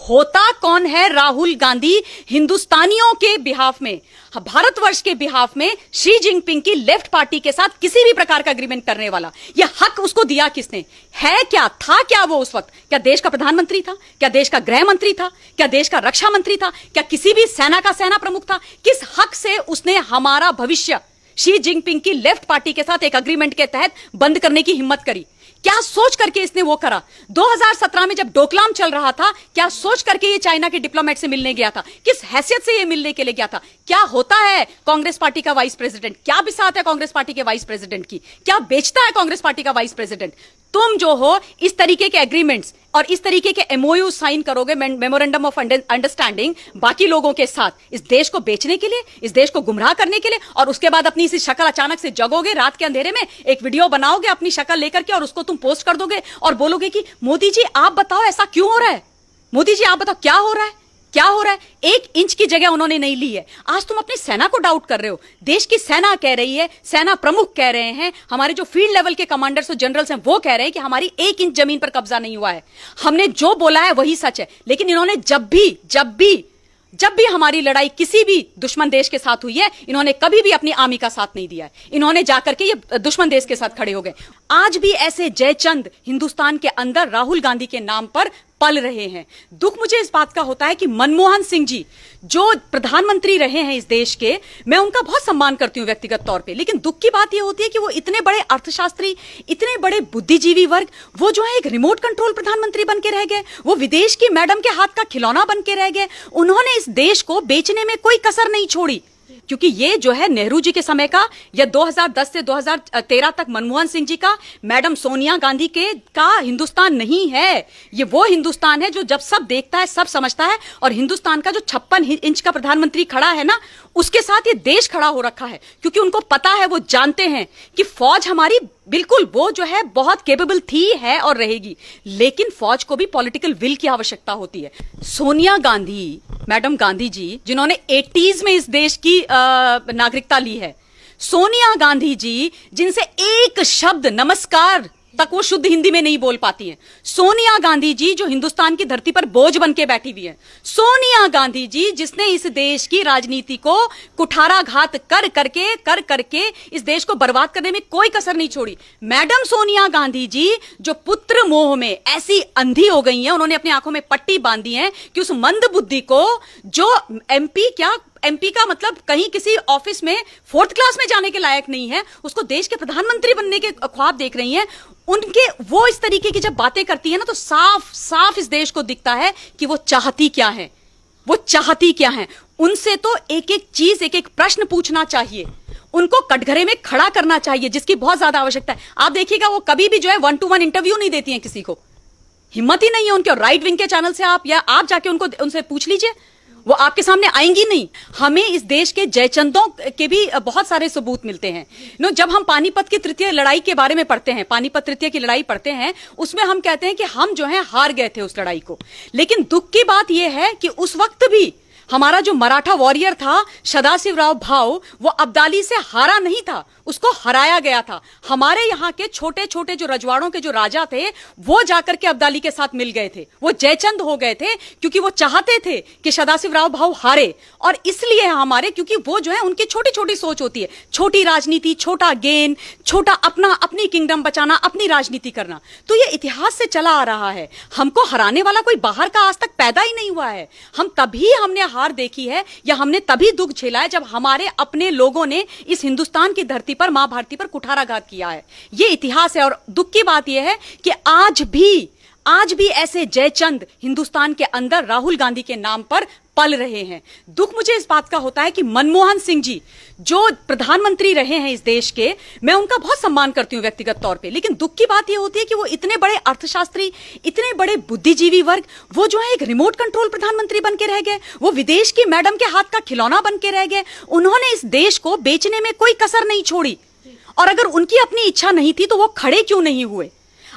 होता कौन है राहुल गांधी हिंदुस्तानियों के बिहाफ में, भारतवर्ष के बिहाफ में शी जिनपिंग की लेफ्ट पार्टी के साथ किसी भी प्रकार का एग्रीमेंट करने वाला? यह हक उसको दिया किसने? है क्या? था क्या वो उस वक्त? क्या देश का प्रधानमंत्री था? क्या देश का गृह मंत्री था? क्या देश का रक्षा मंत्री था? क्या किसी भी सेना का सेना प्रमुख था? किस हक से उसने हमारा भविष्य शी जिनपिंग की लेफ्ट पार्टी के साथ एक एग्रीमेंट के तहत बंद करने की हिम्मत करी? क्या सोच करके इसने वो करा? 2017 में जब डोकलाम चल रहा था, क्या सोच करके ये चाइना के डिप्लोमेट से मिलने गया था? किस हैसियत से ये मिलने के लिए गया था? क्या होता है कांग्रेस पार्टी का वाइस प्रेसिडेंट? क्या बिसात है कांग्रेस पार्टी के वाइस प्रेसिडेंट की? क्या बेचता है कांग्रेस पार्टी का वाइस प्रेसिडेंट? तुम जो हो इस तरीके के एग्रीमेंट्स और इस तरीके के एमओयू साइन करोगे, मेमोरेंडम ऑफ अंडरस्टैंडिंग, बाकी लोगों के साथ, इस देश को बेचने के लिए, इस देश को गुमराह करने के लिए, और उसके बाद अपनी इसी शक्ल अचानक से जगोगे रात के अंधेरे में, एक वीडियो बनाओगे अपनी शक्ल लेकर के और उसको तुम पोस्ट कर दोगे और बोलोगे कि मोदी जी आप बताओ ऐसा क्यों हो रहा है, मोदी जी आप बताओ क्या हो रहा है, क्या हो रहा है? 1 इंच की जगह उन्होंने नहीं ली है। आज तुम अपनी सेना को डाउट कर रहे हो। देश की सेना कह रही है, सेना प्रमुख कह रहे हैं, हमारे जो फील्ड लेवल के कमांडर्स और जनरल्स हैं वो कह रहे हैं कि हमारी 1 इंच जमीन पर कब्जा नहीं हुआ है, हमने जो बोला है वही सच है। लेकिन इन्होंने जब भी हमारी लड़ाई किसी भी दुश्मन देश के साथ हुई है, इन्होंने कभी भी अपनी आर्मी का साथ नहीं दिया है। इन्होंने जाकर के ये दुश्मन देश के साथ खड़े हो गए। आज भी ऐसे जयचंद हिंदुस्तान के अंदर राहुल गांधी के नाम पर पल रहे हैं। दुख मुझे इस बात का होता है कि मनमोहन सिंह जी जो प्रधानमंत्री रहे हैं इस देश के, मैं उनका बहुत सम्मान करती हूं व्यक्तिगत तौर पे, लेकिन दुख की बात यह होती है कि वो इतने बड़े अर्थशास्त्री, इतने बड़े बुद्धिजीवी वर्ग, वो जो है एक रिमोट कंट्रोल प्रधानमंत्री बन के रह गए, वो विदेश की मैडम के हाथ का खिलौना बन के रह गए। उन्होंने इस देश को बेचने में कोई कसर नहीं छोड़ी, क्योंकि ये जो है नेहरू जी के समय का या 2010 से 2013 तक मनमोहन सिंह जी का, मैडम सोनिया गांधी का हिंदुस्तान नहीं है। ये वो हिंदुस्तान है जो जब सब देखता है सब समझता है, और हिंदुस्तान का जो 56 इंच का प्रधानमंत्री खड़ा है ना, उसके साथ ये देश खड़ा हो रखा है, क्योंकि उनको पता है, वो जानते हैं कि फौज हमारी बिल्कुल वो जो है बहुत केपेबल थी, है और रहेगी, लेकिन फौज को भी पॉलिटिकल विल की आवश्यकता होती है। सोनिया गांधी, मैडम गांधी जी जिन्होंने 80s में इस देश की नागरिकता ली है, सोनिया गांधी जी जिनसे एक शब्द नमस्कार तक वो शुद्ध हिंदी में नहीं बोल पाती हैं, सोनिया गांधी जी जो हिंदुस्तान की धरती पर बोझ बन के बैठी हुई है, सोनिया गांधी जी जिसने इस देश की राजनीति को कुठाराघात कर करके इस देश को बर्बाद करने में कोई कसर नहीं छोड़ी, मैडम सोनिया गांधी जी जो पुत्र मोह में ऐसी अंधी हो गई हैं, उन्होंने अपनी आंखों में पट्टी बांधी है कि उस मंद बुद्धि को, जो एमपी का मतलब कहीं किसी ऑफिस में 4th क्लास में जाने के लायक नहीं है, उसको देश के प्रधानमंत्री बनने के ख्वाब देख रही हैं, उनके वो इस तरीके की जब बातें करती है ना, तो साफ साफ इस देश को दिखता है कि वो चाहती क्या है, वो चाहती क्या है। उनसे तो एक एक चीज, एक एक प्रश्न पूछना चाहिए, उनको कटघरे में खड़ा करना चाहिए, जिसकी बहुत ज्यादा आवश्यकता है। आप देखिएगा वो कभी भी जो है 1-to-1 इंटरव्यू नहीं देती हैं किसी को, हिम्मत ही नहीं है उनके। और राइट विंग के चैनल से आप जाके उनसे पूछ लीजिए, वो आपके सामने आएंगी नहीं। हमें इस देश के जयचंदों के भी बहुत सारे सबूत मिलते हैं। जब हम पानीपत की तृतीय लड़ाई के बारे में पढ़ते हैं, पानीपत तृतीय की लड़ाई पढ़ते हैं, उसमें हम कहते हैं कि हम जो है हार गए थे उस लड़ाई को। लेकिन दुख की बात यह है कि उस वक्त भी हमारा जो मराठा वॉरियर था सदाशिवराव भाऊ, वो अब्दाली से हारा नहीं था, उसको हराया गया था। हमारे यहाँ के छोटे छोटे जो रजवाड़ों के जो राजा थे, वो जाकर के अब्दाली के साथ मिल गए थे, वो जयचंद हो गए थे, क्योंकि वो चाहते थे कि सदाशिवराव भाऊ हारे। और इसलिए हमारे, क्योंकि वो जो है उनकी छोटी छोटी सोच होती है, छोटी राजनीति, छोटा गेन, छोटा अपनी किंगडम बचाना, अपनी राजनीति करना। तो ये इतिहास से चला आ रहा है। हमको हराने वाला कोई बाहर का आज तक पैदा ही नहीं हुआ है। हमने हार देखी है, या हमने तभी दुख झेला है जब हमारे अपने लोगों ने इस हिंदुस्तान की धरती पर, मां भारती पर कुठाराघात किया है। यह इतिहास है। और दुख की बात यह है कि आज भी ऐसे जयचंद हिंदुस्तान के अंदर राहुल गांधी के नाम पर पल रहे हैं। दुख मुझे इस बात का होता है कि मनमोहन सिंह जी जो प्रधानमंत्री रहे हैं इस देश के, मैं उनका बहुत सम्मान करती हूं व्यक्तिगत तौर पे, लेकिन दुख की बात यह होती है कि वो इतने बड़े अर्थशास्त्री, इतने बड़े बुद्धिजीवी वर्ग, वो जो है एक रिमोट कंट्रोल प्रधानमंत्री बन के रह गए, वो विदेश की मैडम के हाथ का खिलौना बन के रह गए। उन्होंने इस देश को बेचने में कोई कसर नहीं छोड़ी, और अगर उनकी अपनी इच्छा नहीं थी तो वो खड़े क्यों नहीं हुए?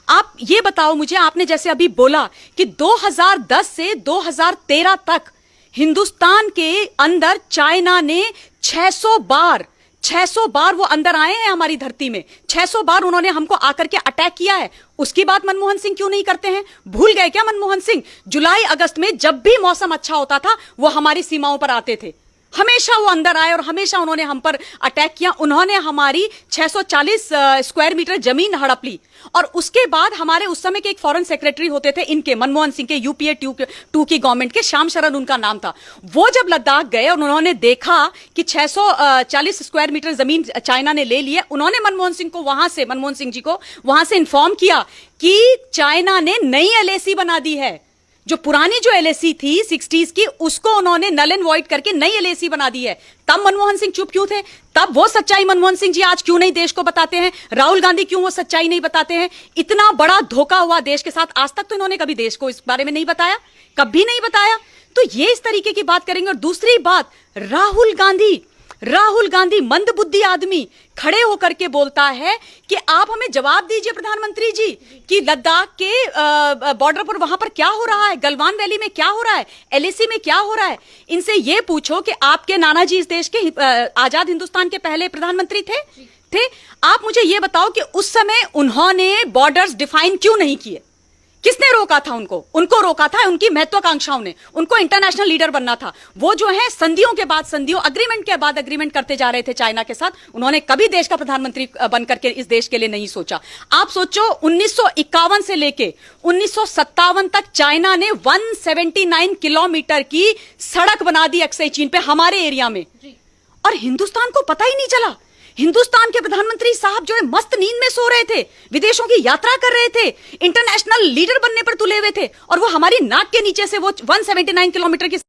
आप ये बताओ मुझे, आपने जैसे अभी बोला कि 2010 से 2013 तक हिंदुस्तान के अंदर चाइना ने 600 बार 600 बार वो अंदर आए हैं हमारी धरती में, 600 बार उन्होंने हमको आकर के अटैक किया है। उसकी बात मनमोहन सिंह क्यों नहीं करते हैं? भूल गए क्या मनमोहन सिंह? जुलाई अगस्त में जब भी मौसम अच्छा होता था वो हमारी सीमाओं पर आते थे, हमेशा वो अंदर आए और हमेशा उन्होंने हम पर अटैक किया। उन्होंने हमारी 640 स्क्वायर मीटर जमीन हड़प ली। और उसके बाद हमारे उस समय के एक फॉरेन सेक्रेटरी होते थे इनके, मनमोहन सिंह के, यूपीए 2 की गवर्नमेंट के, श्याम शरण उनका नाम था। वो जब लद्दाख गए और उन्होंने देखा कि 640 स्क्वायर मीटर जमीन चाइना ने ले ली है, उन्होंने मनमोहन सिंह जी को वहां से इन्फॉर्म किया कि चाइना ने नई एलएसी बना दी है। जो पुरानी जो एलएसी थी 60s की, उसको उन्होंने नल एंड वॉइड करके नई एलएसी बना दी है। तब मनमोहन सिंह चुप क्यों थे? तब वो सच्चाई मनमोहन सिंह जी आज क्यों नहीं देश को बताते हैं? राहुल गांधी क्यों वो सच्चाई नहीं बताते हैं? इतना बड़ा धोखा हुआ देश के साथ, आज तक तो इन्होंने कभी देश को इस बारे में नहीं बताया, कभी नहीं बताया। तो ये इस तरीके की बात करेंगे। और दूसरी बात, राहुल गांधी मंदबुद्धि आदमी खड़े होकर के बोलता है कि आप हमें जवाब दीजिए प्रधानमंत्री जी कि लद्दाख के बॉर्डर पर वहां पर क्या हो रहा है, गलवान वैली में क्या हो रहा है, एलएसी में क्या हो रहा है। इनसे ये पूछो कि आपके नाना जी इस देश के आजाद हिंदुस्तान के पहले प्रधानमंत्री थे। आप मुझे ये बताओ कि उस समय उन्होंने बॉर्डर्स डिफाइन क्यों नहीं किए? किसने रोका था उनको रोका था उनकी महत्वाकांक्षाओं ने। उनको इंटरनेशनल लीडर बनना था। वो जो है संधियों के बाद संधियों, अग्रीमेंट के बाद अग्रीमेंट करते जा रहे थे चाइना के साथ। उन्होंने कभी देश का प्रधानमंत्री बनकर के इस देश के लिए नहीं सोचा। आप सोचो 1951 से लेके 1957 तक चाइना ने 179 किलोमीटर की सड़क बना दी अक्साई चीन पे, हमारे एरिया में, और हिंदुस्तान को पता ही नहीं चला। हिंदुस्तान के प्रधानमंत्री साहब जो है मस्त नींद में सो रहे थे, विदेशों की यात्रा कर रहे थे, इंटरनेशनल लीडर बनने पर तुले हुए थे, और वो हमारी नाक के नीचे से वो 179 किलोमीटर की